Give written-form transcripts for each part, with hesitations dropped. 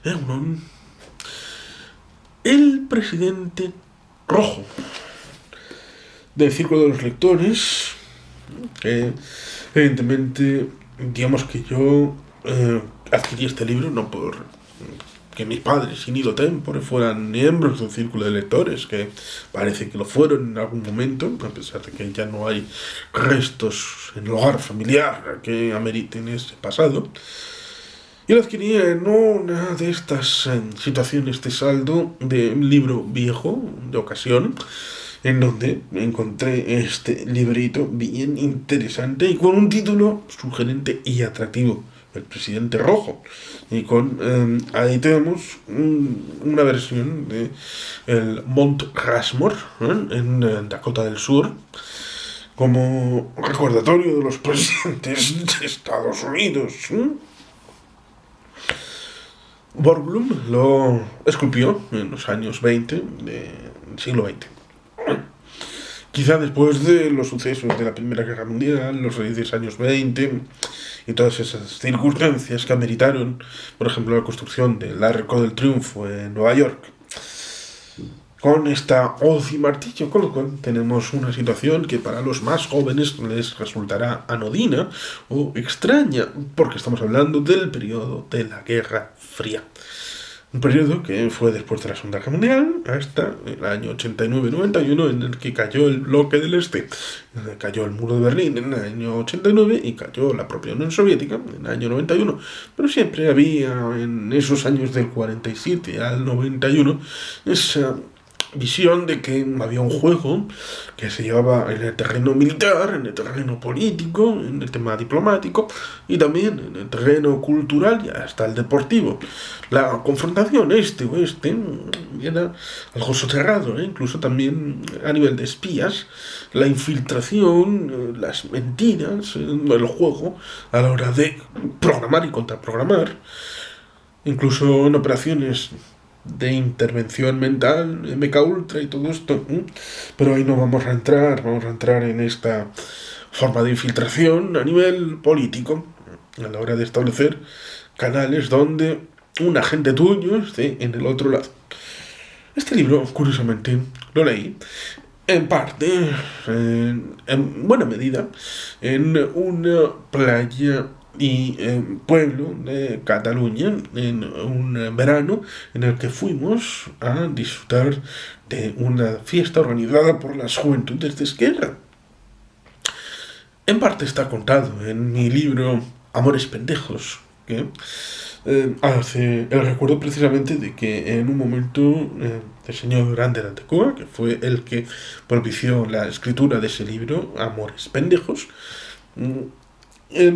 Euron, el presidente rojo del Círculo de los Lectores, que evidentemente, digamos que yo adquirí este libro no por que mis padres in illo tempore fueran miembros del Círculo de Lectores, que parece que lo fueron en algún momento, a pesar de que ya no hay restos en el hogar familiar que ameriten ese pasado. Yo lo adquirí en una de estas situaciones de saldo de un libro viejo, de ocasión, en donde encontré este librito bien interesante y con un título sugerente y atractivo: El presidente rojo. Y con ahí tenemos una versión de el Mount Rushmore en Dakota del Sur, como recordatorio de los presidentes de Estados Unidos. Borglum lo esculpió en los años 20 del siglo XX. Quizá después de los sucesos de la Primera Guerra Mundial, los felices años 20 y todas esas circunstancias que ameritaron, por ejemplo, la construcción del Arco del Triunfo en Nueva York, con esta hoz y martillo, con lo cual tenemos una situación que para los más jóvenes les resultará anodina o extraña, porque estamos hablando del periodo de la Guerra Fría. Un periodo que fue después de la Segunda Guerra Mundial hasta el año 89-91, en el que cayó el bloque del Este, cayó el muro de Berlín en el año 89 y cayó la propia Unión Soviética en el año 91. Pero siempre había en esos años del 47 al 91 esa visión de que había un juego que se llevaba en el terreno militar, en el terreno político, en el tema diplomático y también en el terreno cultural y hasta el deportivo. La confrontación este-oeste era algo soterrado, incluso también a nivel de espías, la infiltración, las mentiras, el juego a la hora de programar y contraprogramar, incluso en operaciones de intervención mental, MKUltra y todo esto, pero ahí no vamos a entrar en esta forma de infiltración a nivel político, a la hora de establecer canales donde un agente tuyo esté en el otro lado. Este libro, curiosamente, lo leí en parte, en buena medida, en una playa y pueblo de Cataluña en un verano en el que fuimos a disfrutar de una fiesta organizada por las Juventudes de Esquerra. En parte está contado en mi libro Amores Pendejos, que hace el recuerdo precisamente de que en un momento el señor Ander Antecoa, que fue el que propició la escritura de ese libro, Amores Pendejos,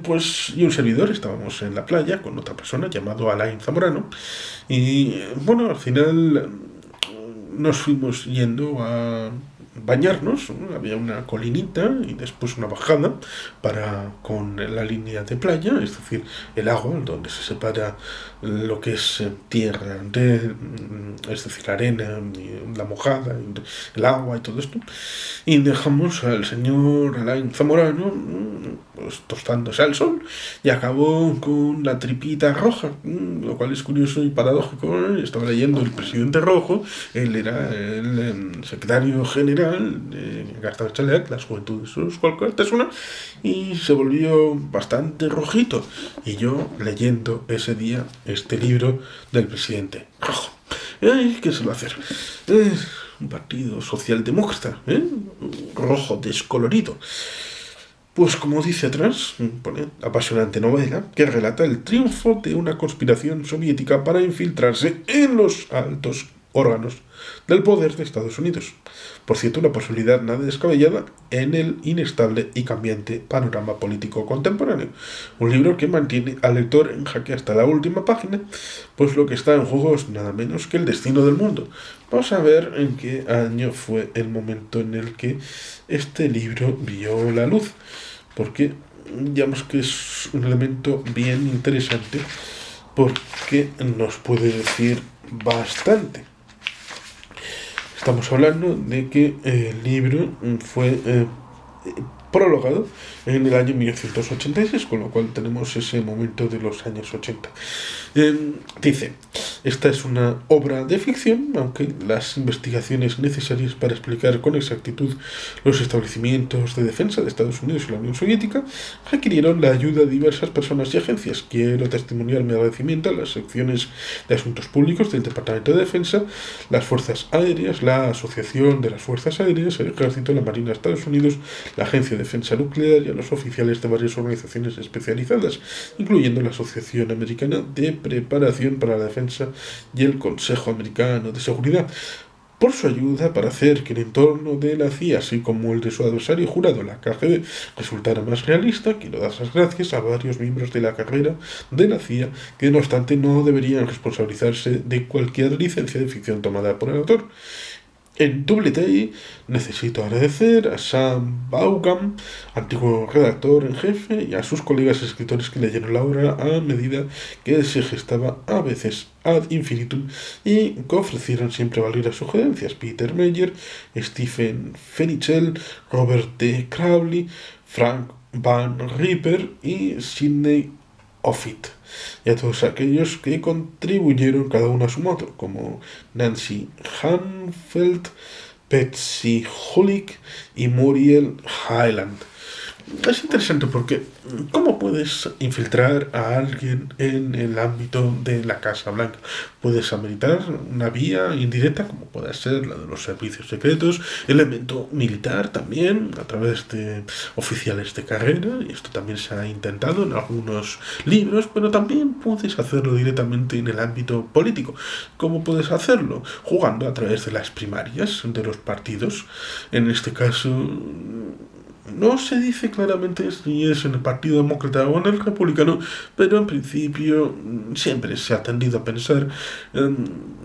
pues y un servidor estábamos en la playa con otra persona llamado Alain Zamorano y bueno, al final nos fuimos yendo a bañarnos, ¿no? Había una colinita y después una bajada con la línea de playa, es decir, el agua donde se separa lo que es tierra es decir, la arena, la mojada, el agua y todo esto, y dejamos al señor Alain Zamorano pues tostándose al sol y acabó con la tripita roja, lo cual es curioso y paradójico. Estaba leyendo El presidente rojo, él era el secretario general de Gastón Chaleac, las Juventudes Euskal-Kartasuna, y se volvió bastante rojito, y yo leyendo ese día este libro del presidente rojo. ¿Qué se va a hacer? Un partido socialdemócrata, rojo descolorido. Pues como dice atrás, pone apasionante novela que relata el triunfo de una conspiración soviética para infiltrarse en los altos órganos del poder de Estados Unidos. Por cierto, una posibilidad nada descabellada en el inestable y cambiante panorama político contemporáneo. Un libro que mantiene al lector en jaque hasta la última página, pues lo que está en juego es nada menos que el destino del mundo. Vamos a ver en qué año fue el momento en el que este libro vio la luz, porque digamos que es un elemento bien interesante porque nos puede decir bastante. Estamos hablando de que el libro fue prologado en el año 1986, con lo cual tenemos ese momento de los años 80. Dice, Esta es una obra de ficción, aunque las investigaciones necesarias para explicar con exactitud los establecimientos de defensa de Estados Unidos y la Unión Soviética requirieron la ayuda de diversas personas y agencias. Quiero testimoniar mi agradecimiento a las secciones de Asuntos Públicos del Departamento de Defensa, las Fuerzas Aéreas, la Asociación de las Fuerzas Aéreas, el Ejército, la Marina de Estados Unidos, la Agencia de Defensa Nuclear y a los oficiales de varias organizaciones especializadas, incluyendo la Asociación Americana de Preparación para la Defensa y el Consejo Americano de Seguridad, por su ayuda para hacer que el entorno de la CIA, así como el de su adversario jurado, la KGB, resultara más realista. Quiero dar las gracias a varios miembros de la carrera de la CIA que, no obstante, no deberían responsabilizarse de cualquier licencia de ficción tomada por el autor. En Doubleday necesito agradecer a Sam Vaughan, antiguo redactor en jefe, y a sus colegas escritores que leyeron la obra a medida que se gestaba, a veces ad infinitum, y que ofrecieron siempre valiosas sugerencias. Peter Meyer, Stephen Fenichel, Robert T. Crowley, Frank Van Ripper y Sidney Offutt, y a todos aquellos que contribuyeron cada uno a su modo, como Nancy Hanfeld, Betsy Hulick y Muriel Hyland. Es interesante porque ¿cómo puedes infiltrar a alguien en el ámbito de la Casa Blanca? Puedes habilitar una vía indirecta, como puede ser la de los servicios secretos, elemento militar también, a través de oficiales de carrera, y esto también se ha intentado en algunos libros, pero también puedes hacerlo directamente en el ámbito político. ¿Cómo puedes hacerlo? Jugando a través de las primarias de los partidos. En este caso, no se dice claramente si es en el Partido Demócrata o en el Republicano, pero en principio siempre se ha tendido a pensar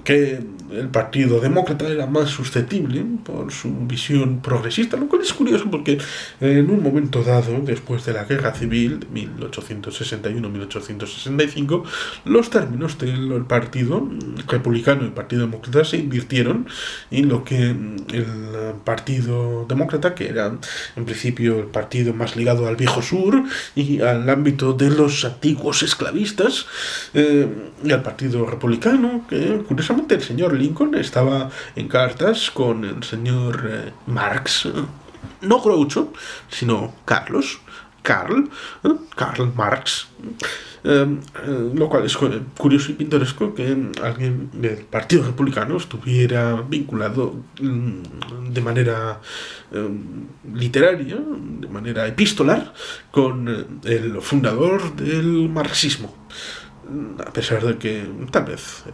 que el Partido Demócrata era más susceptible por su visión progresista, lo cual es curioso porque en un momento dado, después de la Guerra Civil de 1861-1865, los términos del Partido Republicano y el Partido Demócrata se invirtieron, y lo que el Partido Demócrata, que era en principio el partido más ligado al viejo sur y al ámbito de los antiguos esclavistas, y al Partido Republicano, que curiosamente el señor Lincoln estaba en cartas con el señor Marx, no Groucho, sino Karl Marx. Lo cual es curioso y pintoresco que alguien del Partido Republicano estuviera vinculado de manera literaria, de manera epistolar, con el fundador del marxismo, a pesar de que tal vez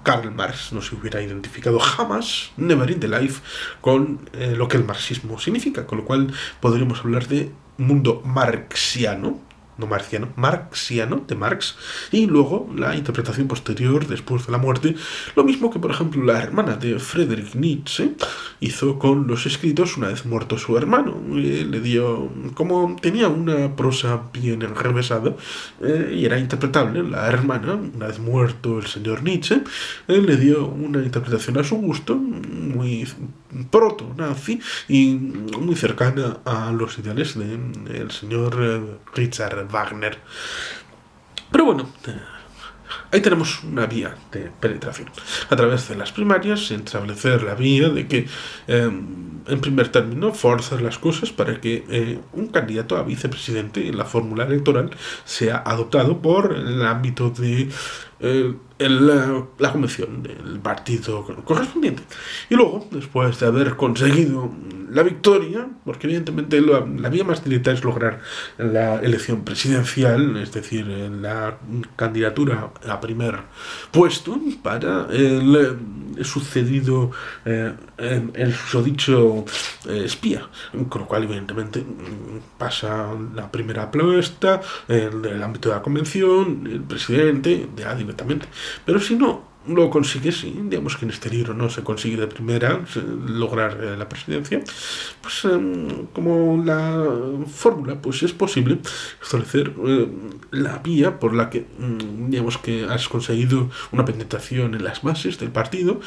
Karl Marx no se hubiera identificado jamás, never in the life, con lo que el marxismo significa, con lo cual podríamos hablar de mundo marxiano, no marciano, marxiano, de Marx, y luego la interpretación posterior después de la muerte, lo mismo que por ejemplo la hermana de Friedrich Nietzsche hizo con los escritos una vez muerto su hermano. Le dio, como tenía una prosa bien enrevesada y era interpretable, la hermana, una vez muerto el señor Nietzsche, le dio una interpretación a su gusto, muy proto-nazi y muy cercana a los ideales del señor Richard Wagner. Pero bueno, ahí tenemos una vía de penetración. A través de las primarias, establecer la vía de que, en primer término, forzar las cosas para que un candidato a vicepresidente en la fórmula electoral sea adoptado por el ámbito de la convención del partido correspondiente. Y luego, después de haber conseguido la victoria, porque evidentemente la vía más directa es lograr la elección presidencial, es decir, la candidatura a primer puesto para el sucedido, el susodicho espía, con lo cual evidentemente pasa la primera apuesta en el ámbito de la convención, el presidente ya directamente. Pero si no lo consigue, sí, digamos que en este libro no se consigue de primera lograr la presidencia, pues como la fórmula, pues es posible establecer la vía por la que, digamos que has conseguido una penetración en las bases del partido,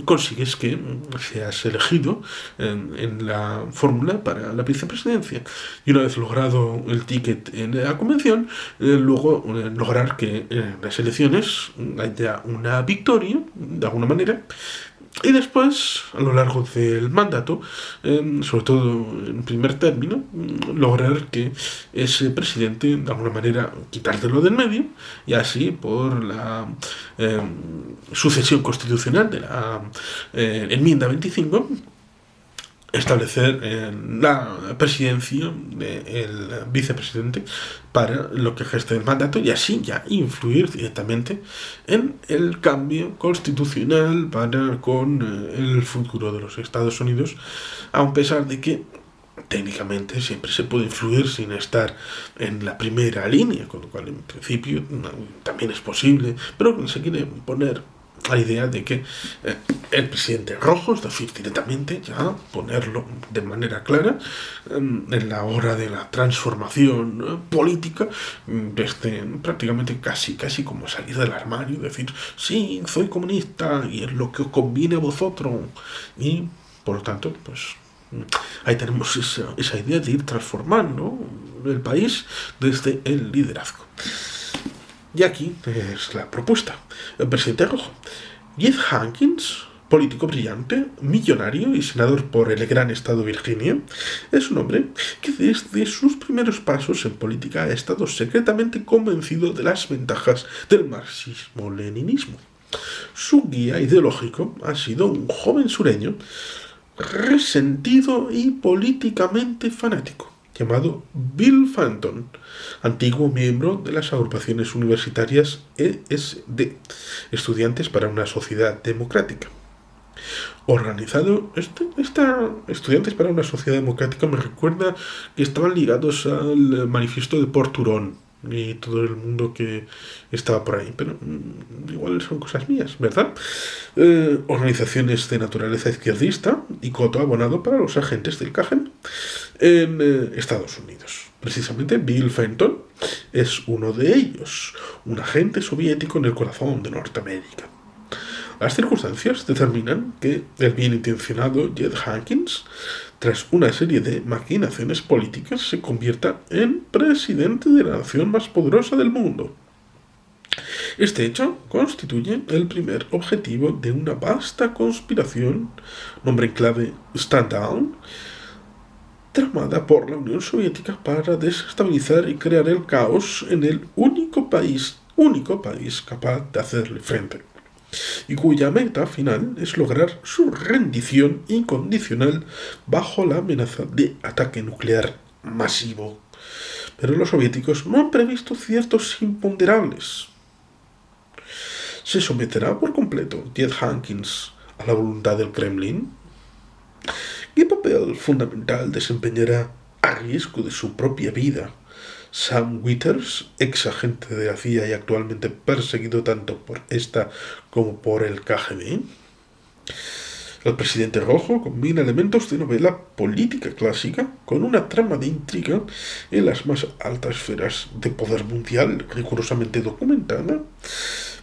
consigues que seas elegido en la fórmula para la vicepresidencia. Y una vez logrado el ticket en la convención, luego lograr que en las elecciones haya una victoria, de alguna manera, y después, a lo largo del mandato, sobre todo en primer término, lograr que ese presidente, de alguna manera, quitártelo del medio, y así, por la sucesión constitucional de la enmienda 25, establecer la presidencia del vicepresidente para lo que geste el mandato y así ya influir directamente en el cambio constitucional para con el futuro de los Estados Unidos, a pesar de que técnicamente siempre se puede influir sin estar en la primera línea, con lo cual en principio también es posible, pero se quiere poner la idea de que el presidente rojo, es decir, directamente ya ponerlo de manera clara en la hora de la transformación política, desde prácticamente casi como salir del armario, decir, sí, soy comunista y es lo que os conviene a vosotros, y por lo tanto, pues ahí tenemos esa idea de ir transformando el país desde el liderazgo. Y aquí es la propuesta. El presidente rojo, Jed Hawkins, político brillante, millonario y senador por el gran estado de Virginia, es un hombre que desde sus primeros pasos en política ha estado secretamente convencido de las ventajas del marxismo-leninismo. Su guía ideológico ha sido un joven sureño resentido y políticamente fanático, llamado Bill Fenton, antiguo miembro de las agrupaciones universitarias ESD, Estudiantes para una Sociedad Democrática. Organizado, Estudiantes para una Sociedad Democrática me recuerda que estaban ligados al manifiesto de Port Huron y todo el mundo que estaba por ahí, pero igual son cosas mías, ¿verdad? Organizaciones de naturaleza izquierdista y coto abonado para los agentes del KGB en Estados Unidos. Precisamente Bill Fenton es uno de ellos, un agente soviético en el corazón de Norteamérica. Las circunstancias determinan que el bien intencionado Jed Hawkins, tras una serie de maquinaciones políticas, se convierta en presidente de la nación más poderosa del mundo. Este hecho constituye el primer objetivo de una vasta conspiración, nombre en clave Stand Down, tramada por la Unión Soviética para desestabilizar y crear el caos en el único país capaz de hacerle frente, y cuya meta final es lograr su rendición incondicional bajo la amenaza de ataque nuclear masivo. Pero los soviéticos no han previsto ciertos imponderables. ¿Se someterá por completo Jed Hawkins a la voluntad del Kremlin? ¿Qué papel fundamental desempeñará, a riesgo de su propia vida, Sam Withers, ex agente de la CIA y actualmente perseguido tanto por esta como por el KGB? El presidente rojo combina elementos de novela política clásica con una trama de intriga en las más altas esferas de poder mundial rigurosamente documentada.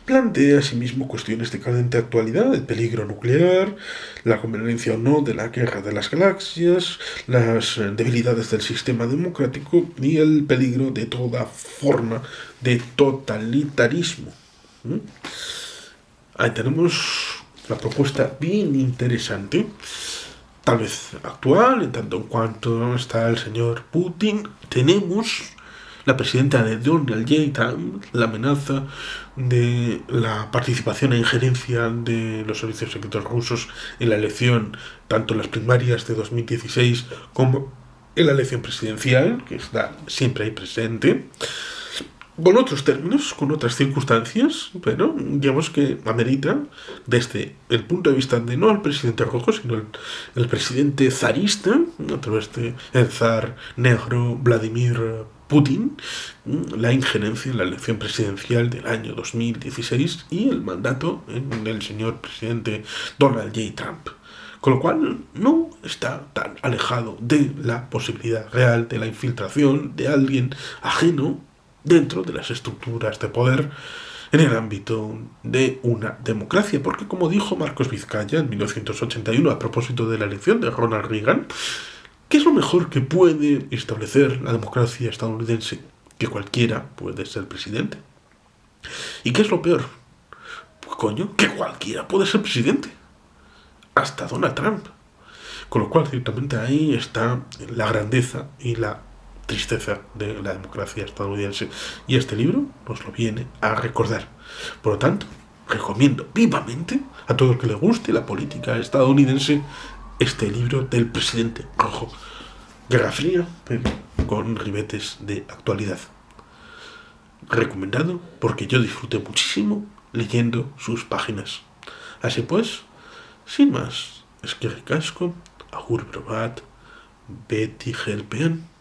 Plantea asimismo cuestiones de candente actualidad, el peligro nuclear, la conveniencia o no de la guerra de las galaxias, las debilidades del sistema democrático y el peligro de toda forma de totalitarismo. Ahí tenemos la propuesta bien interesante, tal vez actual, en tanto en cuanto está el señor Putin. Tenemos la presidenta de Donald J. Trump, la amenaza de la participación e injerencia de los servicios secretos rusos en la elección, tanto en las primarias de 2016 como en la elección presidencial, que está siempre ahí presente, con otros términos, con otras circunstancias, pero digamos que amerita, desde el punto de vista de no el presidente rojo, sino el presidente zarista, a través de el zar negro Vladimir Putin, la injerencia en la elección presidencial del año 2016 y el mandato del señor presidente Donald J. Trump. Con lo cual no está tan alejado de la posibilidad real de la infiltración de alguien ajeno dentro de las estructuras de poder en el ámbito de una democracia. Porque como dijo Marcos Vizcaya en 1981 a propósito de la elección de Ronald Reagan, ¿qué es lo mejor que puede establecer la democracia estadounidense? Que cualquiera puede ser presidente. ¿Y qué es lo peor? Pues coño, que cualquiera puede ser presidente. Hasta Donald Trump. Con lo cual, ciertamente ahí está la grandeza y la tristeza de la democracia estadounidense. Y este libro nos lo viene a recordar. Por lo tanto, recomiendo vivamente a todo el que le guste la política estadounidense este libro del presidente rojo. Guerra Fría, pero con ribetes de actualidad. Recomendado porque yo disfruté muchísimo leyendo sus páginas. Así pues, sin más, es que ricasco, agur probat, beti helpean.